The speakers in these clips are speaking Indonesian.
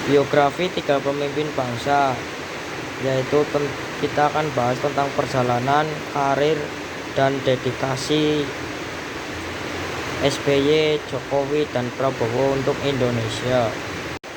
Biografi tiga pemimpin bangsa, yaitu kita akan bahas tentang perjalanan, karir, dan dedikasi SBY, Jokowi, dan Prabowo untuk Indonesia.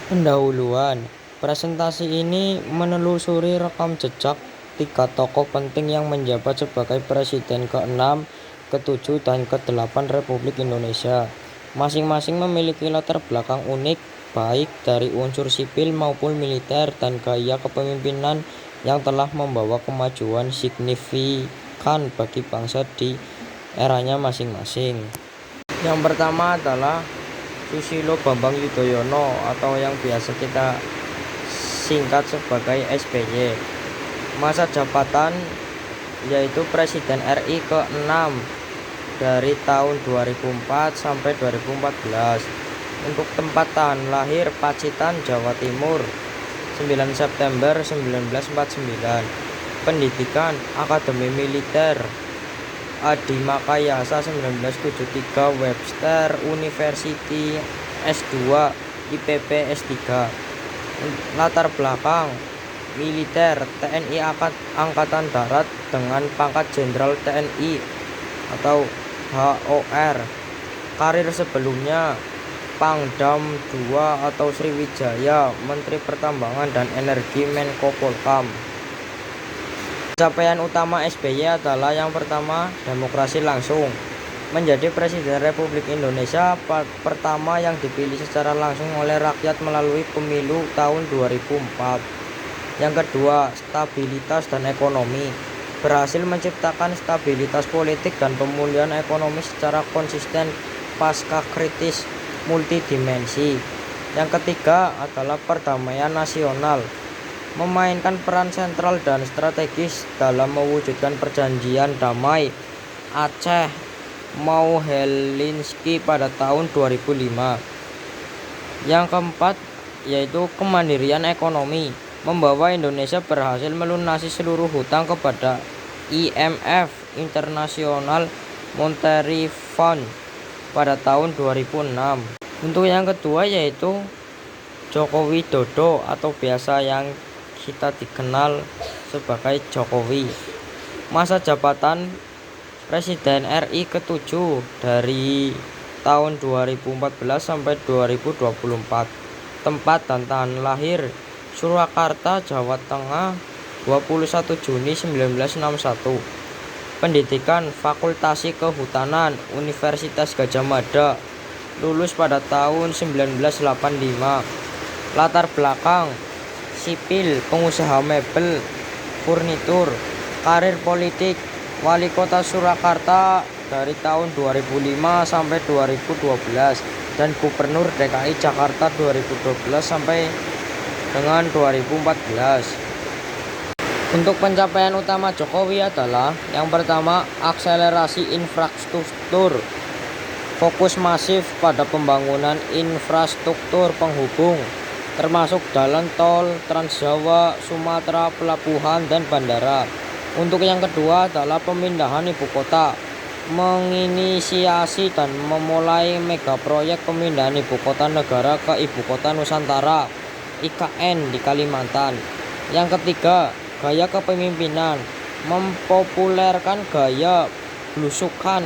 Pendahuluan. Presentasi ini menelusuri rekam jejak tiga tokoh penting yang menjabat sebagai Presiden ke-6, ke-7, dan ke-8 Republik Indonesia. Masing-masing memiliki latar belakang unik, baik dari unsur sipil maupun militer, dan gaya kepemimpinan yang telah membawa kemajuan signifikan bagi bangsa di eranya masing-masing. Yang pertama adalah Susilo Bambang Yudhoyono atau yang biasa kita singkat sebagai SBY. Masa jabatan yaitu Presiden RI ke-6 dari tahun 2004 sampai 2014. Untuk tempat lahir Pacitan, Jawa Timur, 9 September 1949. Pendidikan Akademi Militer Adi Makayasa 1973, Webster University S2, IPB S3. Latar belakang militer TNI Angkatan Darat dengan pangkat Jenderal TNI atau HOR. Karir sebelumnya Pangdam II atau Sriwijaya, Menteri Pertambangan dan Energi, Menko Polhukam. Pencapaian utama SBY adalah yang pertama, demokrasi langsung. Menjadi Presiden Republik Indonesia pertama yang dipilih secara langsung oleh rakyat melalui pemilu tahun 2004. Yang kedua, stabilitas dan ekonomi. Berhasil menciptakan stabilitas politik dan pemulihan ekonomi secara konsisten pasca kritis multidimensi. Yang ketiga adalah perdamaian nasional. Memainkan peran sentral dan strategis dalam mewujudkan perjanjian damai Aceh Mau-Helsinki pada tahun 2005. Yang keempat yaitu kemandirian ekonomi. Membawa Indonesia berhasil melunasi seluruh hutang kepada IMF, International Monetary Fund, pada tahun 2006. Untuk yang kedua yaitu Joko Widodo atau biasa yang kita dikenal sebagai Jokowi. Masa jabatan Presiden RI ke-7 dari tahun 2014 sampai 2024. Tempat dan tahun lahir Surakarta, Jawa Tengah, 21 Juni 1961. Pendidikan Fakultasi Kehutanan Universitas Gadjah Mada, lulus pada tahun 1985. Latar belakang sipil, pengusaha mebel, furnitur. Karir politik Wali Kota Surakarta dari tahun 2005 sampai 2012 dan Gubernur DKI Jakarta 2012 sampai dengan 2014. Untuk pencapaian utama Jokowi adalah yang pertama, akselerasi infrastruktur. Fokus masif pada pembangunan infrastruktur penghubung, termasuk jalan tol, Trans Jawa, Sumatera, pelabuhan, dan bandara. Untuk yang kedua adalah pemindahan ibu kota. Menginisiasi dan memulai mega proyek pemindahan ibu kota negara ke ibu kota Nusantara, IKN, di Kalimantan. Yang ketiga, gaya kepemimpinan. Mempopulerkan gaya belusukan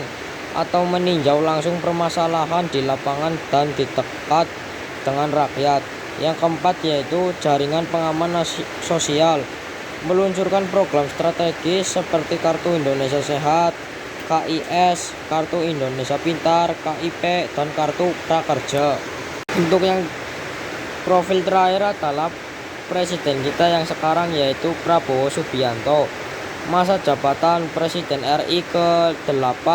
atau meninjau langsung permasalahan di lapangan dan di dekat dengan rakyat. Yang keempat yaitu jaringan pengaman sosial. Meluncurkan program strategis seperti Kartu Indonesia Sehat, KIS, Kartu Indonesia Pintar, KIP, dan Kartu Prakerja. Untuk yang profil terakhir adalah Presiden kita yang sekarang yaitu Prabowo Subianto. Masa jabatan Presiden RI ke-8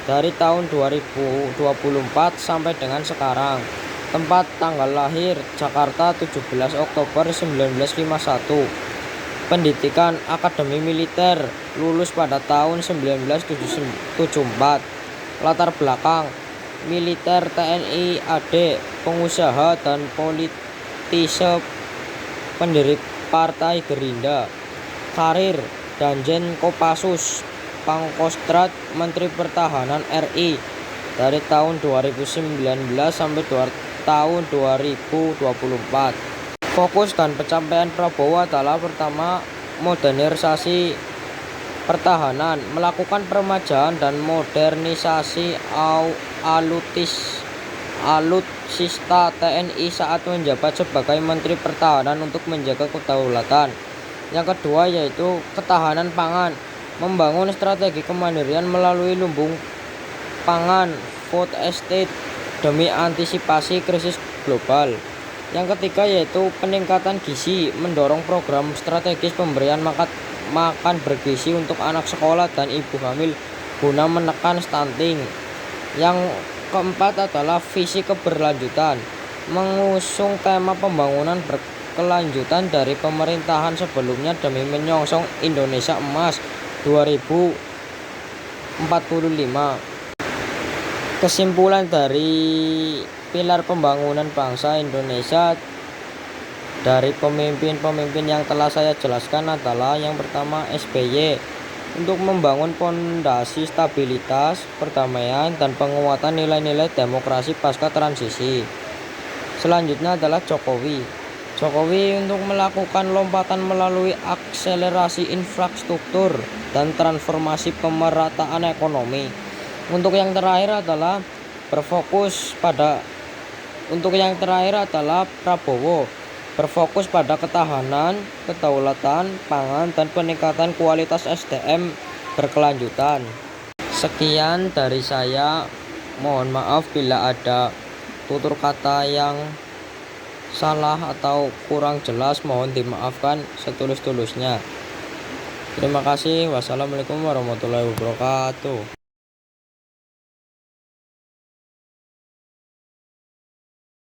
dari tahun 2024 sampai dengan sekarang. Tempat tanggal lahir Jakarta 17 Oktober 1951. Pendidikan Akademi Militer, lulus pada tahun 1974. Latar belakang militer TNI AD, pengusaha dan politisi, pendiri Partai Gerindra. Karir Danjen Kopassus, Pangkostrat Menteri Pertahanan RI dari tahun 2019 sampai tahun 2024. Fokus dan pencapaian Prabowo adalah pertama, modernisasi pertahanan, melakukan peremajaan dan modernisasi alutsista TNI saat menjabat sebagai Menteri Pertahanan untuk menjaga kedaulatan. Yang kedua yaitu ketahanan pangan, membangun strategi kemandirian melalui lumbung pangan food estate demi antisipasi krisis global. Yang ketiga yaitu peningkatan gizi, mendorong program strategis pemberian makan bergizi untuk anak sekolah dan ibu hamil guna menekan stunting. Yang keempat adalah visi keberlanjutan, mengusung tema pembangunan berkelanjutan dari pemerintahan sebelumnya demi menyongsong Indonesia Emas 2045. Kesimpulan dari pilar pembangunan bangsa Indonesia dari pemimpin-pemimpin yang telah saya jelaskan adalah yang pertama SBY untuk membangun fondasi stabilitas, perdamaian, dan penguatan nilai-nilai demokrasi pasca transisi. Selanjutnya adalah Jokowi untuk melakukan lompatan melalui akselerasi infrastruktur dan transformasi pemerataan ekonomi. Untuk yang terakhir adalah Prabowo berfokus pada ketahanan, kedaulatan pangan, dan peningkatan kualitas SDM berkelanjutan. Sekian dari saya, mohon maaf bila ada tutur kata yang salah atau kurang jelas, mohon dimaafkan setulus-tulusnya. Terima kasih. Wassalamualaikum warahmatullahi wabarakatuh.